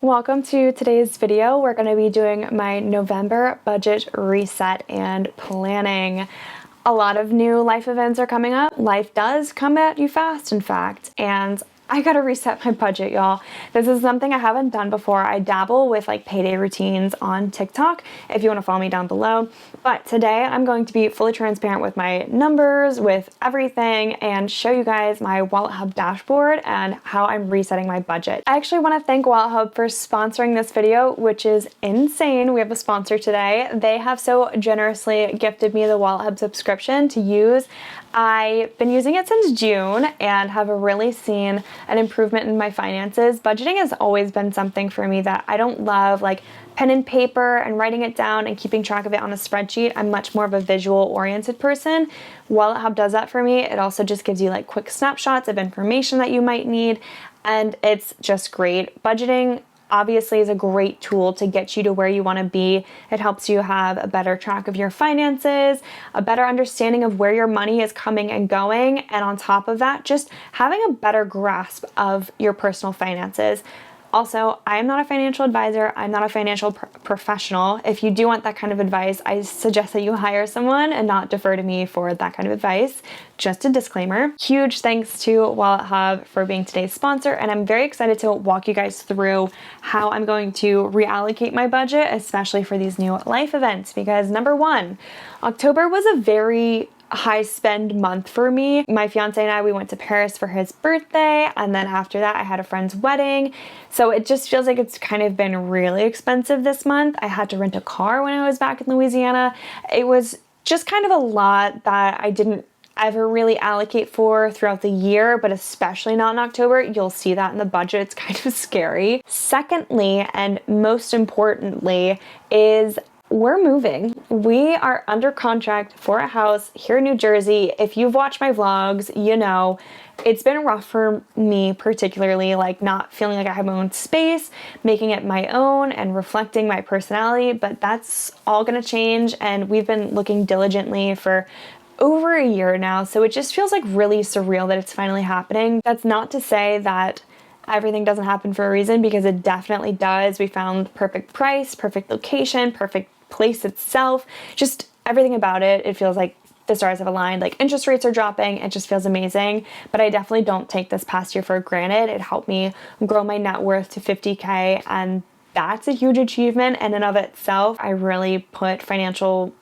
Welcome to today's video. We're going to be doing my November budget reset and planning. A lot of new life events are coming up. Life does come at you fast, in fact, and I gotta reset my budget, y'all. This is something I haven't done before. I dabble with like payday routines on TikTok if you want to follow me down below. But today I'm going to be fully transparent with my numbers, with everything, and show you guys my WalletHub dashboard and how I'm resetting my budget. I actually want to thank WalletHub for sponsoring this video, which is insane. We have a sponsor today. They have so generously gifted me the WalletHub subscription to use. I've been using it since June and have really seen an improvement in my finances. Budgeting has always been something for me that I don't love, like pen and paper and writing it down and keeping track of it on a spreadsheet. I'm much more of a visual oriented person. WalletHub does that for me. It also just gives you like quick snapshots of information that you might need, and it's just great. Budgeting obviously is a great tool to get you to where you want to be. It helps you have a better track of your finances, a better understanding of where your money is coming and going, and on top of that, just having a better grasp of your personal finances. Also, I am not a financial advisor. I'm not a financial professional. If you do want that kind of advice, I suggest that you hire someone and not defer to me for that kind of advice. Just a disclaimer. Huge thanks to WalletHub for being today's sponsor, and I'm very excited to walk you guys through how I'm going to reallocate my budget, especially for these new life events, because number one, October was a very high spend month for me. My fiance and I, we went to Paris for his birthday, and then after that I had a friend's wedding. So it just feels like it's kind of been really expensive this month. I had to rent a car when I was back in Louisiana. It was just kind of a lot that I didn't ever really allocate for throughout the year, but especially not in October. You'll see that in the budget. It's kind of scary. Secondly, and most importantly, is we're moving. We are under contract for a house here in New Jersey. If you've watched my vlogs, you know it's been rough for me, particularly like not feeling like I have my own space, making it my own and reflecting my personality, but that's all gonna change, and we've been looking diligently for over a year now, so it just feels like really surreal that it's finally happening. That's not to say that everything doesn't happen for a reason, because it definitely does. We found perfect price, perfect location, perfect place itself, just everything about it. It feels like the stars have aligned, like interest rates are dropping. It just feels amazing. But I definitely don't take this past year for granted. It helped me grow my net worth to 50K, and that's a huge achievement in and of itself. I really put financial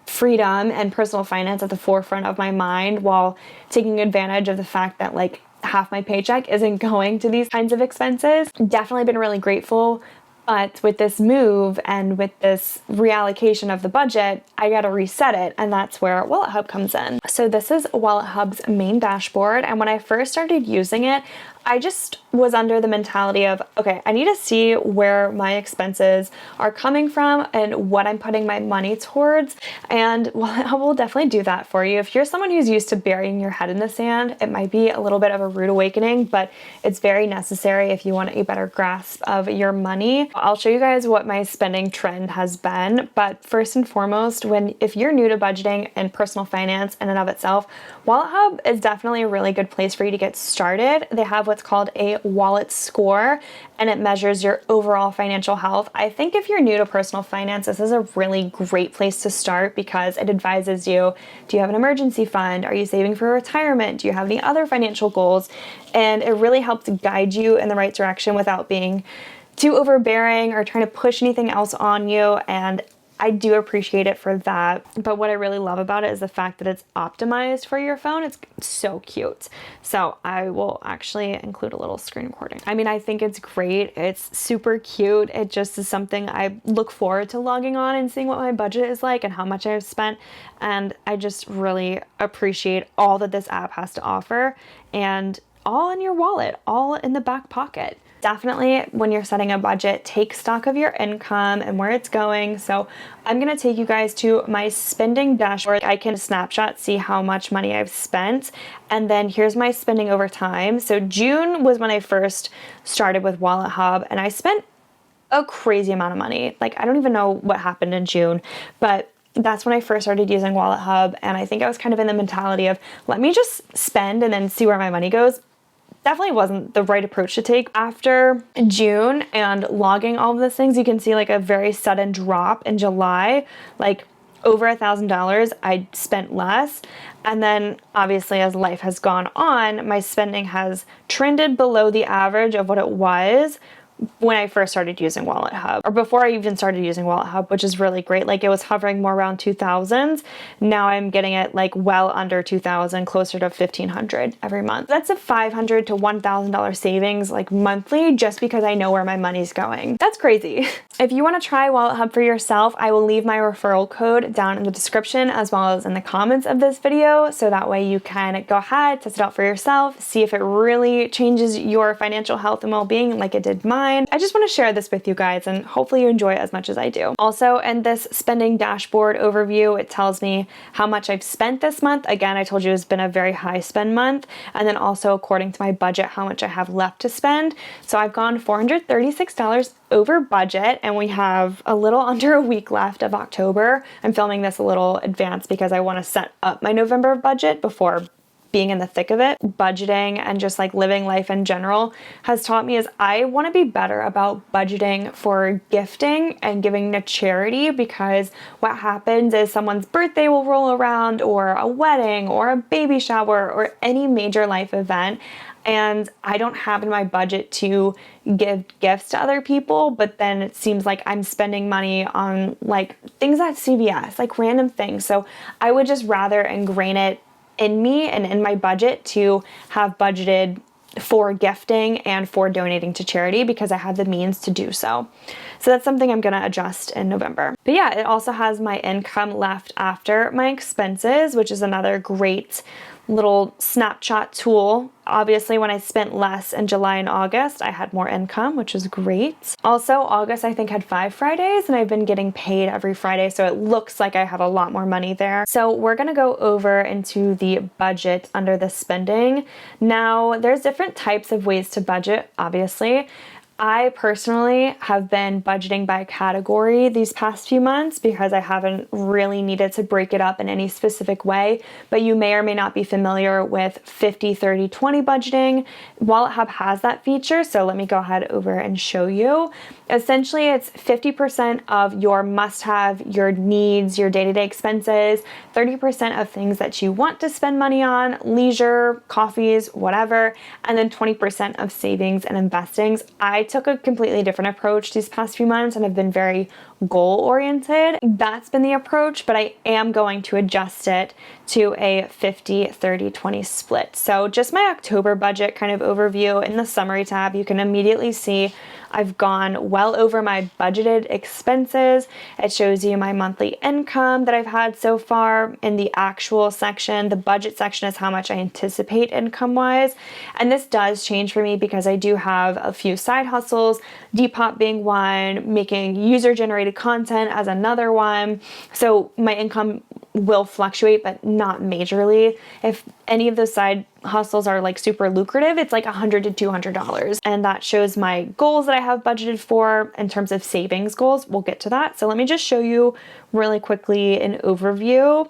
freedom and personal finance at the forefront of my mind while taking advantage of the fact that like half my paycheck isn't going to these kinds of expenses. Definitely been really grateful. But with this move and with this reallocation of the budget, I gotta reset it, and that's where WalletHub comes in. So this is WalletHub's main dashboard, and when I first started using it, I just was under the mentality of, okay, I need to see where my expenses are coming from and what I'm putting my money towards, and WalletHub will definitely do that for you. If you're someone who's used to burying your head in the sand, it might be a little bit of a rude awakening, but it's very necessary if you want a better grasp of your money. I'll show you guys what my spending trend has been, but first and foremost, if you're new to budgeting and personal finance in and of itself, WalletHub is definitely a really good place for you to get started. They have what's called a wallet score, and it measures your overall financial health. I think if you're new to personal finance, this is a really great place to start, because it advises you, do you have an emergency fund? Are you saving for retirement? Do you have any other financial goals? And it really helps guide you in the right direction without being too overbearing or trying to push anything else on you, and I do appreciate it for that. But what I really love about it is the fact that it's optimized for your phone. It's so cute. So I will actually include a little screen recording. I mean, I think it's great. It's super cute. It just is something I look forward to logging on and seeing what my budget is like and how much I've spent. And I just really appreciate all that this app has to offer, and all in your wallet, all in the back pocket. Definitely, when you're setting a budget, take stock of your income and where it's going. So I'm going to take you guys to my spending dashboard. I can snapshot, see how much money I've spent, and then here's my spending over time. So June was when I first started with WalletHub, and I spent a crazy amount of money. Like, I don't even know what happened in June, but that's when I first started using WalletHub, and I think I was kind of in the mentality of, let me just spend and then see where my money goes. definitely wasn't the right approach to take. After June and logging all of those things, you can see like a very sudden drop in July, like over $1,000. I spent less. And then obviously as life has gone on, my spending has trended below the average of what it was when I first started using WalletHub, or before I even started using WalletHub, which is really great. Like it was hovering more around 2000s. Now I'm getting it like well under 2000, closer to 1500 every month. That's a $500 to $1,000 savings like monthly, just because I know where my money's going. That's crazy. If you want to try WalletHub for yourself, I will leave my referral code down in the description as well as in the comments of this video. So that way you can go ahead, test it out for yourself, see if it really changes your financial health and well-being like it did mine. I just want to share this with you guys and hopefully you enjoy it as much as I do. Also, in this spending dashboard overview, it tells me how much I've spent this month. Again, I told you it's been a very high spend month. And then also according to my budget, how much I have left to spend. So I've gone $436 over budget and we have a little under a week left of October. I'm filming this a little advanced because I want to set up my November budget before being in the thick of it. Budgeting and just like living life in general has taught me is I want to be better about budgeting for gifting and giving to charity, because what happens is someone's birthday will roll around, or a wedding or a baby shower or any major life event, and I don't have in my budget to give gifts to other people, but then it seems like I'm spending money on like things at CVS, like random things. So I would just rather ingrain it in me and in my budget to have budgeted for gifting and for donating to charity, because I have the means to do so. So that's something I'm gonna adjust in November. But yeah, it also has my income left after my expenses, which is another great little snapshot tool. Obviously, when I spent less in July and August, I had more income, which is great. Also, August I think had 5 Fridays and I've been getting paid every Friday, so it looks like I have a lot more money there. So we're gonna go over into the budget under the spending. Now, there's different types of ways to budget, obviously. I personally have been budgeting by category these past few months because I haven't really needed to break it up in any specific way, but you may or may not be familiar with 50, 30, 20 budgeting. WalletHub has that feature, so let me go ahead over and show you. Essentially, it's 50% of your must-have, your needs, your day-to-day expenses, 30% of things that you want to spend money on, leisure, coffees, whatever, and then 20% of savings and investings. I took a completely different approach these past few months and have been very goal-oriented. That's been the approach, but I am going to adjust it to a 50, 30, 20 split. So just my October budget kind of overview in the summary tab, you can immediately see I've gone well over my budgeted expenses. It shows you my monthly income that I've had so far. In the actual section, the budget section is how much I anticipate income-wise. And this does change for me because I do have a few side hustles, Depop being one, making user-generated content as another one. So my income will fluctuate, but not majorly. If any of those side hustles are like super lucrative, it's like $100 to $200. And that shows my goals that I have budgeted for in terms of savings goals. We'll get to that. So let me just show you really quickly an overview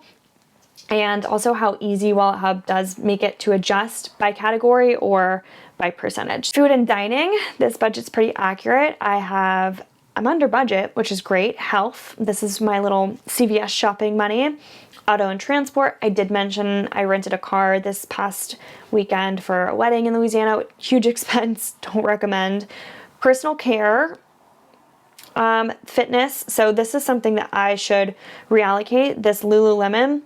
and also how easy WalletHub does make it to adjust by category or by percentage. Food and dining, this budget's pretty accurate. I'm under budget, which is great. Health, this is my little CVS shopping money. Auto and transport, I did mention I rented a car this past weekend for a wedding in Louisiana. Huge expense, don't recommend. Personal care, fitness, so this is something that I should reallocate. This Lululemon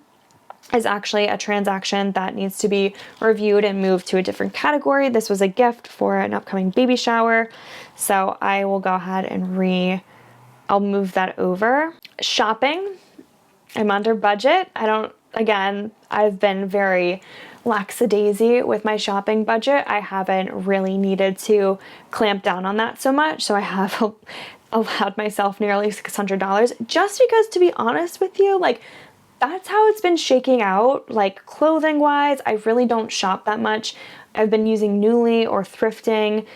is actually a transaction that needs to be reviewed and moved to a different category. This was a gift for an upcoming baby shower. So I will go ahead and I'll move that over. Shopping, I'm under budget. I've been very lackadaisy with my shopping budget. I haven't really needed to clamp down on that so much. So I have allowed myself nearly $600 just because, to be honest with you, like, that's how it's been shaking out. Like clothing wise, I really don't shop that much. I've been using Newly or thrifting,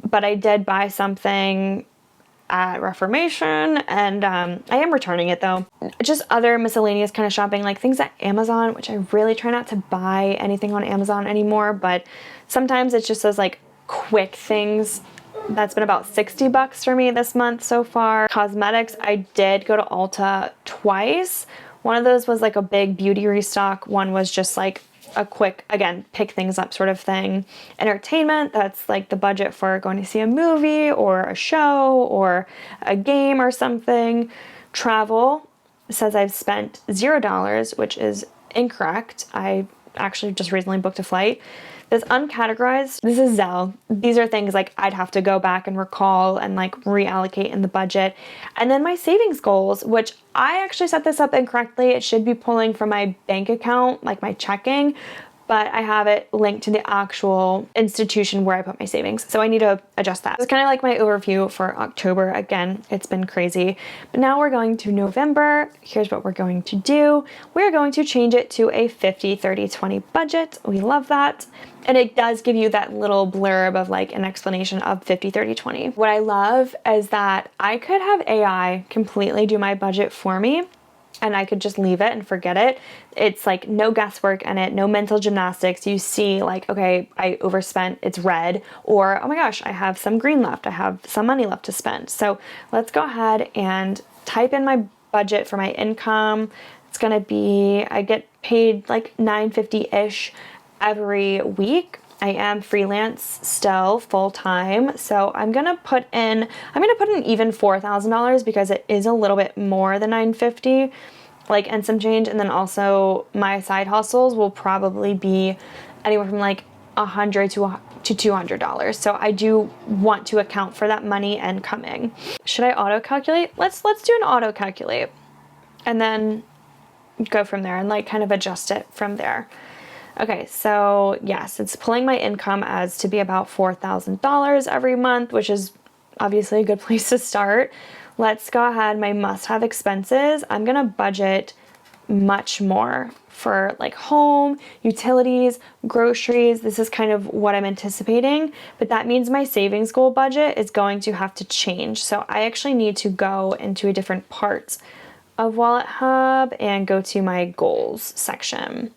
but I did buy something at Reformation, and I am returning it though. Just other miscellaneous kind of shopping, like things at Amazon, which I really try not to buy anything on Amazon anymore, but sometimes it's just those like quick things. That's been about 60 bucks for me this month so far. Cosmetics, I did go to Ulta twice. One of those was like a big beauty restock. One was just like a quick, again, pick things up sort of thing. Entertainment, that's like the budget for going to see a movie or a show or a game or something. Travel says I've spent $0, which is incorrect. I actually just recently booked a flight. This uncategorized, this is Zelle. These are things like I'd have to go back and recall and like reallocate in the budget. And then my savings goals, which I actually set this up incorrectly. It should be pulling from my bank account, like my checking, but I have it linked to the actual institution where I put my savings. So I need to adjust that. It's kind of like my overview for October. Again, it's been crazy, but now we're going to November. Here's what we're going to do. We're going to change it to a 50, 30, 20 budget. We love that. And it does give you that little blurb of like an explanation of 50, 30, 20. What I love is that I could have AI completely do my budget for me, and I could just leave it and forget it. It's like no guesswork in it, no mental gymnastics. You see like, okay, I overspent, it's red, or oh my gosh, I have some green left. I have some money left to spend. So let's go ahead and type in my budget for my income. It's gonna be, I get paid like $9.50-ish every week. I am freelance still full-time, so I'm gonna put in even $4,000 because it is a little bit more than $950, like, and some change. And then also my side hustles will probably be anywhere from like $100 to $200. So I do want to account for that money incoming. Should I auto calculate? Let's do an auto calculate and then go from there and like kind of adjust it from there. Okay, so yes, it's pulling my income as to be about $4,000 every month, which is obviously a good place to start. Let's go ahead, my must-have expenses. I'm gonna budget much more for like home, utilities, groceries. This is kind of what I'm anticipating, but that means my savings goal budget is going to have to change. So I actually need to go into a different part of WalletHub and go to my goals section.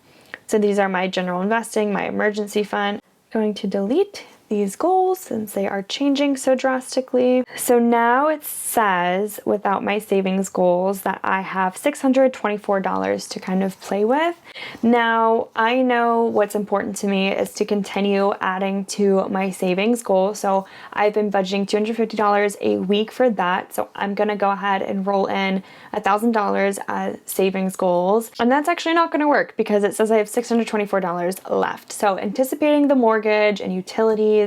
So these are my general investing, my emergency fund. Going to delete these goals since they are changing so drastically. So now it says without my savings goals that I have $624 to kind of play with. Now I know what's important to me is to continue adding to my savings goal. So I've been budgeting $250 a week for that. So I'm gonna go ahead and roll in $1,000 as savings goals. And that's actually not gonna work because it says I have $624 left. So anticipating the mortgage and utilities,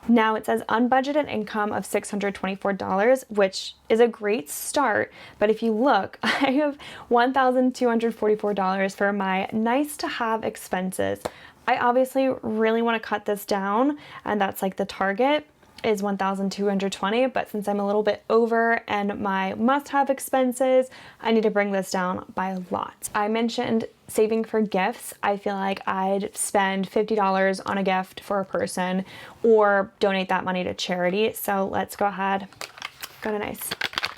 now it says unbudgeted income of $624, which is a great start. But if you look, I have $1,244 for my nice to have expenses. I obviously really want to cut this down, and that's like the target is $1,220, but since I'm a little bit over and my must-have expenses, I need to bring this down by a lot. I mentioned saving for gifts. I feel like I'd spend $50 on a gift for a person or donate that money to charity. So let's go ahead, got a nice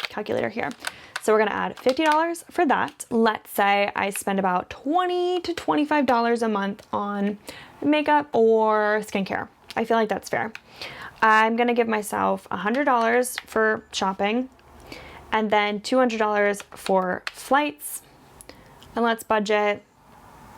calculator here. So we're gonna add $50 for that. Let's say I spend about $20 to $25 a month on makeup or skincare. I feel like that's fair. I'm gonna give myself $100 for shopping and then $200 for flights. And let's budget,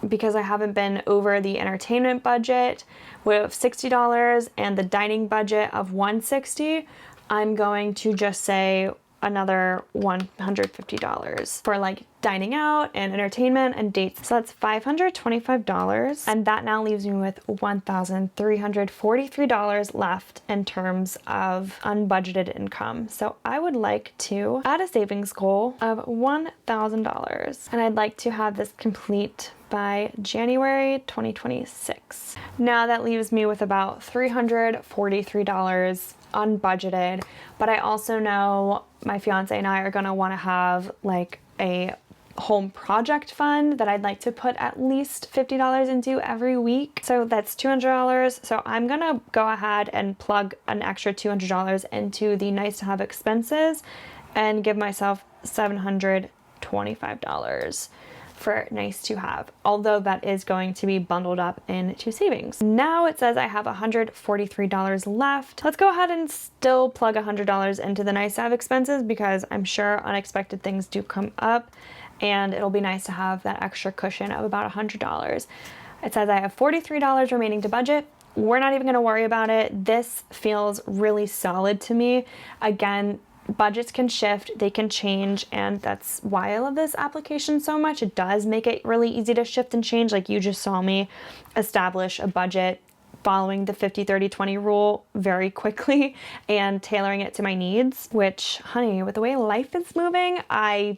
because I haven't been over the entertainment budget with $60 and the dining budget of $160, I'm going to just say another $150 for like dining out and entertainment and dates. So that's $525, and that now leaves me with $1,343 left in terms of unbudgeted income. So I would like to add a savings goal of $1,000, and I'd like to have this complete by January 2026. Now that leaves me with about $343 unbudgeted, but I also know my fiance and I are gonna wanna have like a home project fund that I'd like to put at least $50 into every week. So that's $200. So I'm gonna go ahead and plug an extra $200 into the nice to have expenses and give myself $725 for nice to have, although that is going to be bundled up into savings. Now it says I have $143 left. Let's go ahead and still plug $100 into the nice to have expenses because I'm sure unexpected things do come up and it'll be nice to have that extra cushion of about $100. It says I have $43 remaining to budget. We're not even gonna worry about it. This feels really solid to me. Again, budgets can shift, they can change, and that's why I love this application so much. It does make it really easy to shift and change. Like you just saw me establish a budget following the 50-30-20 rule very quickly and tailoring it to my needs, which, honey, with the way life is moving, I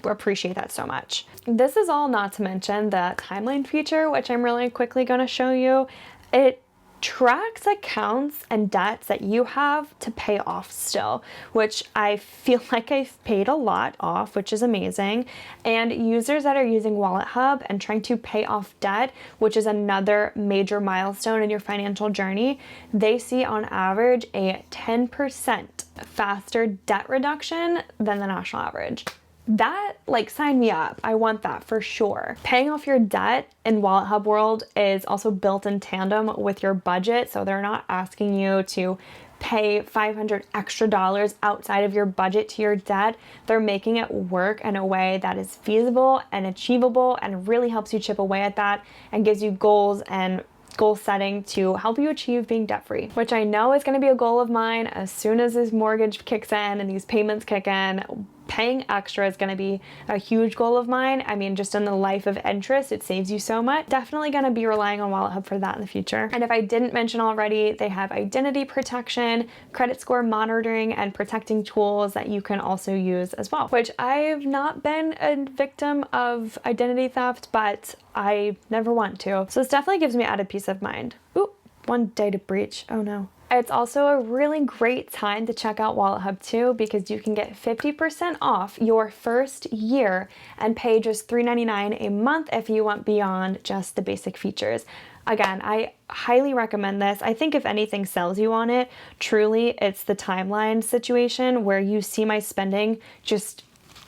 appreciate that so much. This is all not to mention the timeline feature, which I'm really quickly going to show you. It tracks accounts and debts that you have to pay off still, which I feel like I've paid a lot off, which is amazing. And users that are using WalletHub and trying to pay off debt, which is another major milestone in your financial journey, they see on average a 10% faster debt reduction than the national average. That, like, sign me up. I want that for sure. Paying off your debt in WalletHub world is also built in tandem with your budget, so they're not asking you to pay $500 extra outside of your budget to your debt. They're making it work in a way that is feasible and achievable and really helps you chip away at that and gives you goals and goal setting to help you achieve being debt-free, which I know is going to be a goal of mine as soon as this mortgage kicks in and these payments kick in. Paying extra is going to be a huge goal of mine. I mean, just in the life of interest, it saves you so much. Definitely going to be relying on WalletHub for that in the future. And if I didn't mention already, they have identity protection, credit score monitoring, and protecting tools that you can also use as well, which I've not been a victim of identity theft, but I never want to. So this definitely gives me added peace of mind. Ooh, one data breach. Oh no. It's also a really great time to check out WalletHub too, because you can get 50% off your first year and pay just $3.99 a month if you want beyond just the basic features. Again, I highly recommend this. I think if anything sells you on it, truly it's the timeline situation where you see my spending just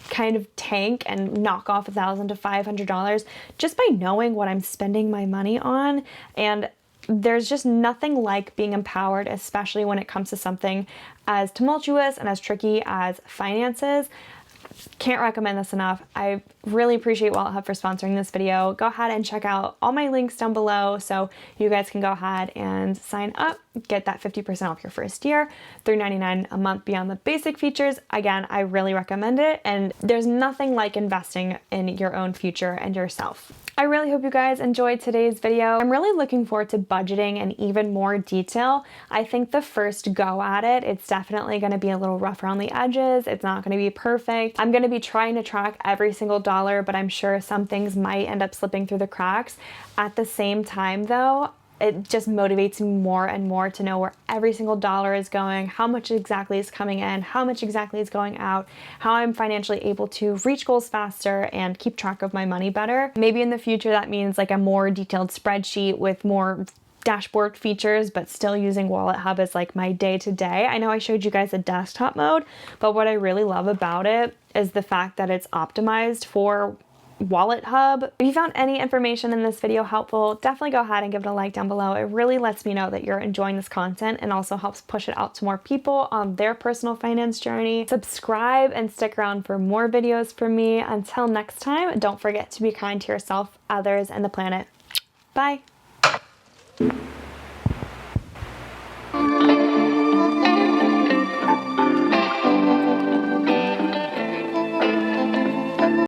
kind of tank and knock off $1,000 to $500 just by knowing what I'm spending my money on. And there's just nothing like being empowered, especially when it comes to something as tumultuous and as tricky as finances. Can't recommend this enough. I really appreciate WalletHub for sponsoring this video. Go ahead and check out all my links down below so you guys can go ahead and sign up, get that 50% off your first year, $3.99 a month beyond the basic features. Again, I really recommend it, and there's nothing like investing in your own future and yourself. I really hope you guys enjoyed today's video. I'm really looking forward to budgeting in even more detail. I think the first go at it, it's definitely going to be a little rough around the edges. It's not going to be perfect. I'm going to be trying to track every single dollar, but I'm sure some things might end up slipping through the cracks. At the same time though, it just motivates me more and more to know where every single dollar is going, how much exactly is coming in, how much exactly is going out, how I'm financially able to reach goals faster and keep track of my money better. Maybe in the future that means like a more detailed spreadsheet with more dashboard features, but still using WalletHub as like my day-to-day. I know I showed you guys a desktop mode, but what I really love about it is the fact that it's optimized for WalletHub. If you found any information in this video helpful, definitely go ahead and give it a like down below. It really lets me know that you're enjoying this content and also helps push it out to more people on their personal finance journey. Subscribe and stick around for more videos from me. Until next time, don't forget to be kind to yourself, others, and the planet. Bye.